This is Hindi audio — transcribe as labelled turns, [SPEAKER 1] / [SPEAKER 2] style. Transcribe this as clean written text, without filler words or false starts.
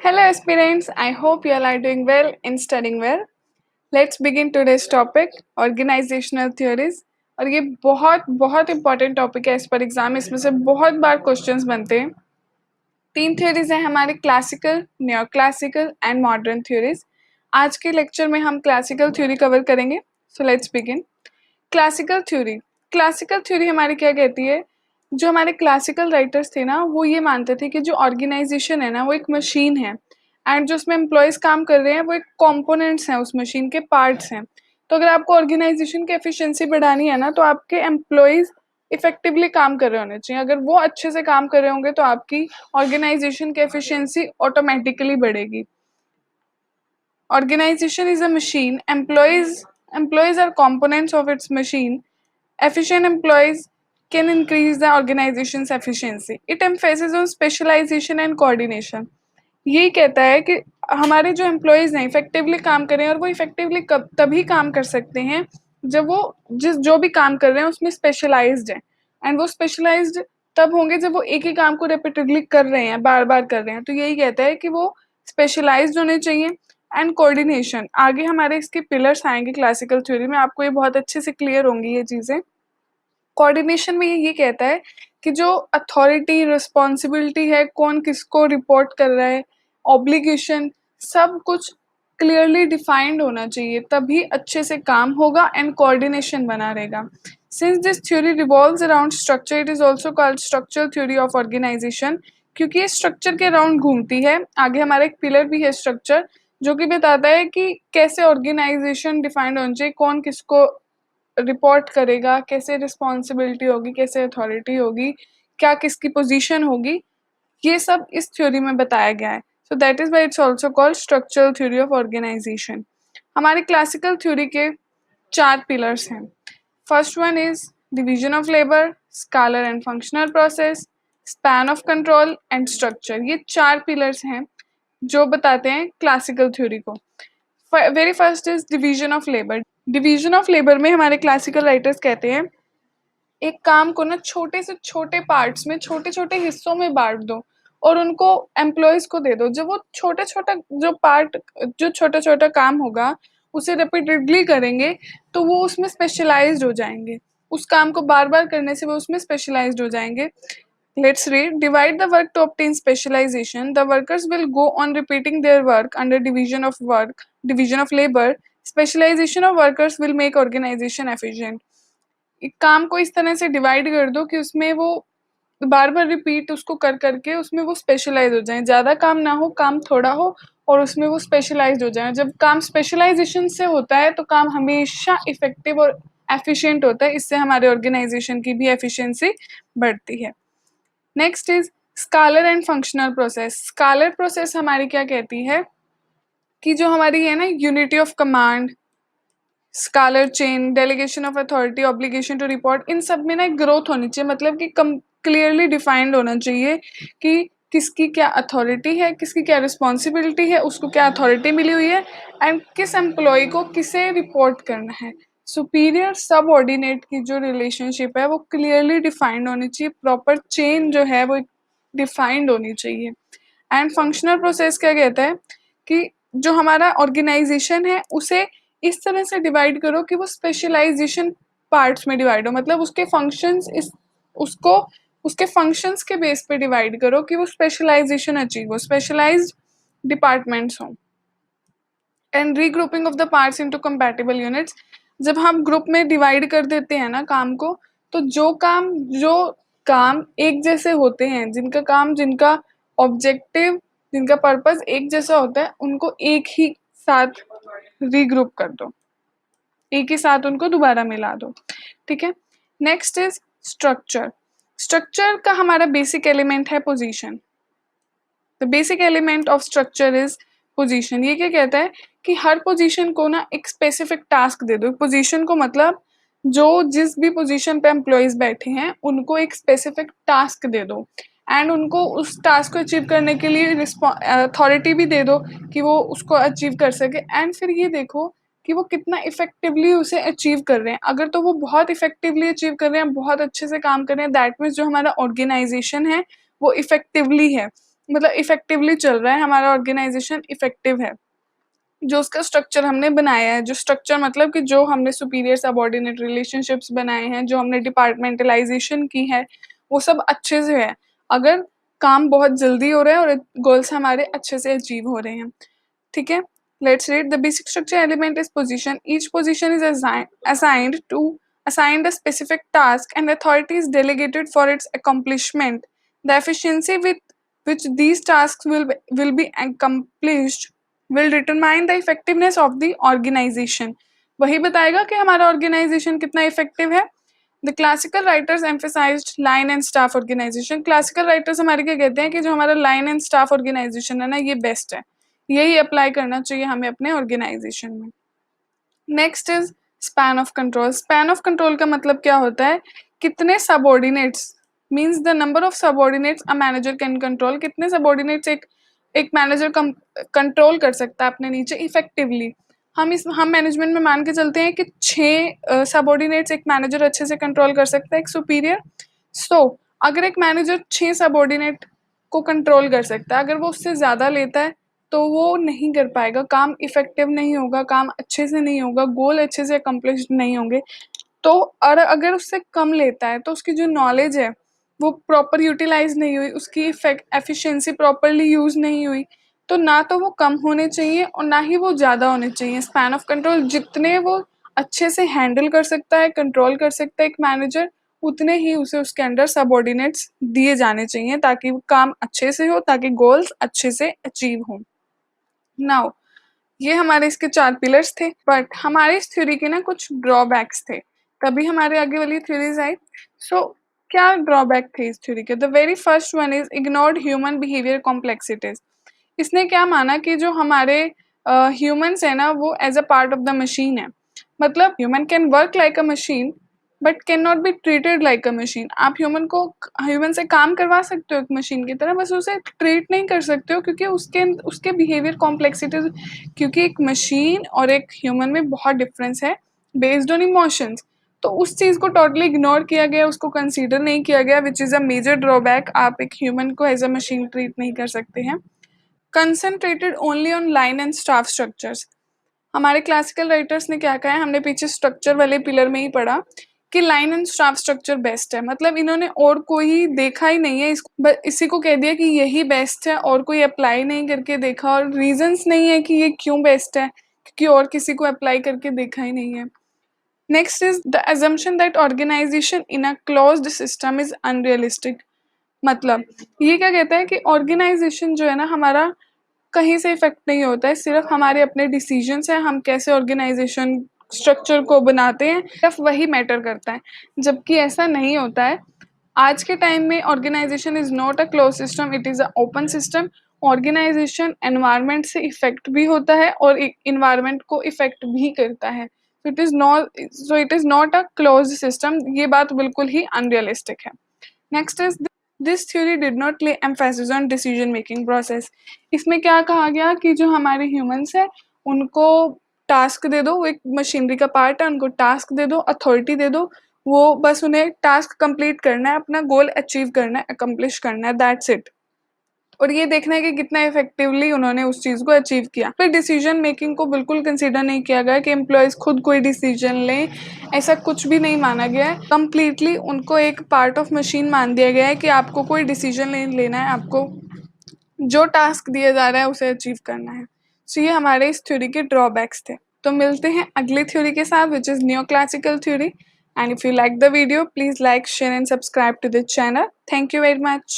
[SPEAKER 1] Hello aspirants, I hope you all are doing well and studying well. Let's begin today's topic organizational theories। और ये बहुत बहुत इंपॉर्टेंट टॉपिक है, इस पर एग्जाम इसमें से बहुत बार क्वेश्चंस बनते हैं। तीन थ्योरीज हैं हमारे, classical, न्यो classical and modern theories. आज के लेक्चर में हम क्लासिकल थ्योरी कवर करेंगे। So let's begin. Classical theory. Classical theory हमारी क्या कहती है, जो हमारे क्लासिकल राइटर्स थे ना, वो ये मानते थे कि जो ऑर्गेनाइजेशन है ना, वो एक मशीन है एंड जो उसमें एम्प्लॉयज काम कर रहे हैं वो एक कंपोनेंट्स हैं, उस मशीन के पार्ट्स हैं। तो अगर आपको ऑर्गेनाइजेशन की एफिशिएंसी बढ़ानी है ना, तो आपके एम्प्लॉयज इफेक्टिवली काम कर रहे होने चाहिए। अगर वो अच्छे से काम कर रहे होंगे तो आपकी ऑर्गेनाइजेशन की एफिशिएंसी ऑटोमेटिकली बढ़ेगी। Organization is a machine. Employees are components of its machine. Efficient employees can increase the organization's efficiency. It emphasizes on specialization and coordination. यही कहता है कि हमारे जो एम्प्लॉयज़ हैं इफेक्टिवली काम करें, और वो इफेक्टिवली कब तभी काम कर सकते हैं जब वो जो भी काम कर रहे हैं उसमें स्पेशलाइज्ड है। एंड वो स्पेशलाइज्ड तब होंगे जब वो एक ही काम को रिपीटेडली कर रहे हैं, बार बार कर रहे हैं। तो यही कहता है कि वो स्पेशलाइज्ड होने चाहिए। एंड कोऑर्डिनेशन, आगे हमारे इसके पिलर्स आएंगे क्लासिकल थ्योरी में, आपको ये बहुत अच्छे से क्लियर होंगी ये चीज़ें। कोऑर्डिनेशन में ये कहता है कि जो अथॉरिटी, रिस्पॉन्सिबिलिटी है, कौन किसको रिपोर्ट कर रहा है, ऑब्लिगेशन, सब कुछ क्लियरली डिफाइंड होना चाहिए, तभी अच्छे से काम होगा एंड कोऑर्डिनेशन बना रहेगा। Since this theory revolves around structure, it is also called structural theory of organisation, क्योंकि ये स्ट्रक्चर के अराउंड घूमती है। आगे हमारा एक पिलर भी है स्ट्रक्चर, जो कि बताता है कि कैसे ऑर्गेनाइजेशन डिफाइंड होना चाहिए, कौन किसको रिपोर्ट करेगा, कैसे रिस्पॉन्सिबिलिटी होगी, कैसे अथॉरिटी होगी, क्या किसकी पोजीशन होगी, ये सब इस थ्योरी में बताया गया है। So that is why it's also called structural theory of organisation. हमारे क्लासिकल थ्योरी के चार पिलर्स हैं। First one is division of labour, scalar and functional process, span of control and structure. ये चार पिलर्स हैं जो बताते हैं क्लासिकल थ्योरी को। Very first is division of labour. Division of labour में हमारे क्लासिकल राइटर्स कहते हैं एक काम को ना छोटे से छोटे पार्ट्स में, छोटे छोटे हिस्सों में बांट दो और उनको एम्प्लॉयज को दे दो। जब वो छोटे छोटा जो पार्ट, जो छोटा छोटा काम होगा उसे रिपीटेडली करेंगे तो वो उसमें स्पेशलाइज्ड हो जाएंगे। उस काम को बार बार करने से वो उसमें स्पेशलाइज्ड हो जाएंगे। Let's read. Divide the work to obtain specialization. The workers will go on repeating their work under division of work, division of labor. Specialization of workers will make organization efficient. एक काम को इस तरह से डिवाइड कर दो कि उसमें वो बार बार रिपीट उसको कर करके उसमें वो स्पेशलाइज हो जाए। ज़्यादा काम ना हो, काम थोड़ा हो और उसमें वो स्पेशलाइज हो जाए। जब काम स्पेशलाइजेशन से होता है तो काम हमेशा इफेक्टिव और एफिशिएंट होता है, इससे हमारे ऑर्गेनाइजेशन की भी एफिशिएंसी बढ़ती है। Next is scalar and functional process. Scalar process हमारी क्या कहती है कि जो हमारी है ना unity of command, scalar chain, delegation of authority, obligation to report, इन सब में ना एक ग्रोथ होनी चाहिए। मतलब कि क्लियरली डिफाइंड होना चाहिए कि किसकी क्या अथॉरिटी है, किसकी क्या रिस्पॉन्सिबिलिटी है, उसको क्या अथॉरिटी मिली हुई है एंड किस एम्प्लॉय को किसे रिपोर्ट करना है। सुपीरियर सबऑर्डिनेट की जो रिलेशनशिप है वो क्लियरली डिफाइंड होनी चाहिए, प्रॉपर चेन जो है वो डिफाइंड होनी चाहिए। एंड फंक्शनल प्रोसेस क्या कहता है कि जो हमारा ऑर्गेनाइजेशन है उसे इस तरह से डिवाइड करो कि वो स्पेशलाइजेशन पार्ट्स में डिवाइड हो। मतलब उसके फंक्शंस उसको उसके फंक्शंस के बेस पे डिवाइड करो कि वो स्पेशलाइजेशन अचीव हो, स्पेशलाइज्ड डिपार्टमेंट्स हों। And regrouping of the parts into compatible units. जब हम ग्रुप में डिवाइड कर देते हैं ना काम को, तो जो काम एक जैसे होते हैं, जिनका काम, जिनका ऑब्जेक्टिव, जिनका पर्पस एक जैसा होता है, उनको एक ही साथ रीग्रुप कर दो, एक ही साथ उनको दोबारा मिला दो। ठीक है। Next is structure. स्ट्रक्चर का हमारा बेसिक एलिमेंट है position. The basic element of structure is position. ये क्या कहता है कि हर पोजीशन को ना एक स्पेसिफिक टास्क दे दो। पोजीशन को मतलब जो जिस भी पोजीशन पे एम्प्लॉयज बैठे हैं उनको एक स्पेसिफिक टास्क दे दो एंड उनको उस टास्क को अचीव करने के लिए अथॉरिटी भी दे दो कि वो उसको अचीव कर सके। एंड फिर ये देखो कि वो कितना इफेक्टिवली उसे अचीव कर रहे हैं। अगर तो वो बहुत इफेक्टिवली अचीव कर रहे हैं, बहुत अच्छे से काम कर रहे हैं, दैट मीन्स जो हमारा ऑर्गेनाइजेशन है वो इफेक्टिवली है। मतलब इफेक्टिवली चल रहा है, हमारा ऑर्गेनाइजेशन इफेक्टिव है। जो उसका स्ट्रक्चर हमने बनाया है, जो स्ट्रक्चर मतलब कि जो हमने सुपीरियर सबऑर्डिनेट रिलेशनशिप्स बनाए हैं, जो हमने डिपार्टमेंटलाइजेशन की है, वो सब अच्छे से है। अगर काम बहुत जल्दी हो रहा है और गोल्स हमारे अच्छे से अचीव हो रहे हैं, ठीक है। Let's read the basic structure element is position. Each position is assigned a specific task and authority is delegated for its accomplishment. The efficiency with which these tasks will be accomplished will determine the effectiveness of the organization. वही बताएगा कि हमारा ऑर्गेनाइजेशन कितना इफेक्टिव है। The classical writers emphasised line and staff organisation. Classical writers हमारे क्या कहते हैं कि जो हमारा लाइन एंड स्टाफ ऑर्गेनाइजेशन है ना, ये बेस्ट है, यही अप्लाई करना चाहिए हमें अपने ऑर्गेनाइजेशन में। Next is span of control. Span of control का मतलब क्या होता है, कितने subordinates, means the number of subordinates a manager can control. कितने सबऑर्डिनेट्स एक मैनेजर कंट्रोल कर सकता है अपने नीचे इफेक्टिवली। हम मैनेजमेंट में मान के चलते हैं कि 6 सबऑर्डिनेट्स एक मैनेजर अच्छे से कंट्रोल कर सकता है, एक सुपीरियर। सो अगर एक मैनेजर 6 सबऑर्डिनेट को कंट्रोल कर सकता है, अगर वो उससे ज़्यादा लेता है तो वो नहीं कर पाएगा, काम इफेक्टिव नहीं होगा, काम अच्छे से नहीं होगा, गोल अच्छे से अकम्प्लिश नहीं होंगे। तो और अगर उससे कम लेता है तो उसकी जो नॉलेज है वो प्रॉपर यूटिलाइज नहीं हुई, उसकी एफिशिएंसी प्रॉपरली यूज नहीं हुई, तो ना तो वो कम होने चाहिए और ना ही वो ज़्यादा होने चाहिए। स्पैन ऑफ कंट्रोल जितने वो अच्छे से हैंडल कर सकता है, कंट्रोल कर सकता है एक मैनेजर, उतने ही उसे उसके अंडर सबऑर्डिनेट्स दिए जाने चाहिए ताकि वो काम अच्छे से हो, ताकि गोल्स अच्छे से अचीव हों। नाउ ये हमारे इसके 4 पिलर्स थे, बट हमारे इस थ्योरी के ना कुछ ड्रॉबैक्स थे, तभी हमारे आगे वाली थ्योरीज आई। सो क्या ड्रॉबैक थे इस थ्योरी के? The very first one is ignored human behaviour complexities. इसने क्या माना कि जो हमारे ह्यूमंस है ना, वो as a part of the machine है। मतलब human can work like a machine but can not be treated like a machine. आप ह्यूमन से काम करवा सकते हो एक मशीन की तरह, बस उसे ट्रीट नहीं कर सकते हो, क्योंकि उसके उसके बिहेवियर कॉम्प्लेक्सिटीज, क्योंकि एक मशीन और एक ह्यूमन में बहुत डिफरेंस है बेस्ड ऑन इमोशंस। तो उस चीज़ को टोटली इग्नोर किया गया, उसको कंसीडर नहीं किया गया, which is a major drawback. आप एक ह्यूमन को एज अ मशीन ट्रीट नहीं कर सकते हैं। Concentrated only on line and staff structures. हमारे क्लासिकल राइटर्स ने क्या कहा है, हमने पीछे स्ट्रक्चर वाले पिलर में ही पढ़ा कि line and staff structure best है। मतलब इन्होंने और कोई देखा ही नहीं है, इसको इसी को कह दिया कि यही बेस्ट है, और कोई अप्लाई नहीं करके देखा, और रीजंस नहीं है कि ये क्यों बेस्ट है, क्योंकि और किसी को अप्लाई करके देखा ही नहीं है। Next is the assumption that organisation in a closed system is unrealistic. मतलब ये क्या कहता है कि ऑर्गेनाइजेशन जो है ना हमारा, कहीं से इफेक्ट नहीं होता है, सिर्फ हमारे अपने डिसीजंस हैं, हम कैसे ऑर्गेनाइजेशन स्ट्रक्चर को बनाते हैं, सिर्फ वही मैटर करता है, जबकि ऐसा नहीं होता है। आज के टाइम में organisation is not a close system, it is a open system. Organisation environment से इफेक्ट भी होता है और इन्वायरमेंट को इफेक्ट भी करता है। It is not a close system. ये बात बिल्कुल ही अनरियलिस्टिक है। Next is this theory did not lay emphasis on decision making process. इसमें क्या कहा गया कि जो हमारे ह्यूमंस है उनको टास्क दे दो, वो एक मशीनरी का पार्ट है, उनको टास्क दे दो, अथॉरिटी दे दो, वो बस उन्हें टास्क कंप्लीट करना है, अपना गोल अचीव करना है, अकम्प्लिश करना है, दैट्स इट। और ये देखना है कि कितना इफेक्टिवली उन्होंने उस चीज़ को अचीव किया। फिर डिसीजन मेकिंग को बिल्कुल कंसीडर नहीं किया गया कि एम्प्लॉयज़ खुद कोई डिसीजन लें, ऐसा कुछ भी नहीं माना गया है। कम्प्लीटली उनको एक पार्ट ऑफ मशीन मान दिया गया है कि आपको कोई डिसीजन नहीं लेना है, आपको जो टास्क दिया जा रहा है उसे अचीव करना है। सो ये हमारे इस थ्योरी के ड्रॉबैक्स थे। तो मिलते हैं अगली थ्योरी के साथ, which is new classical theory. And if you like the video, please like, share and subscribe to the channel. Thank you very much.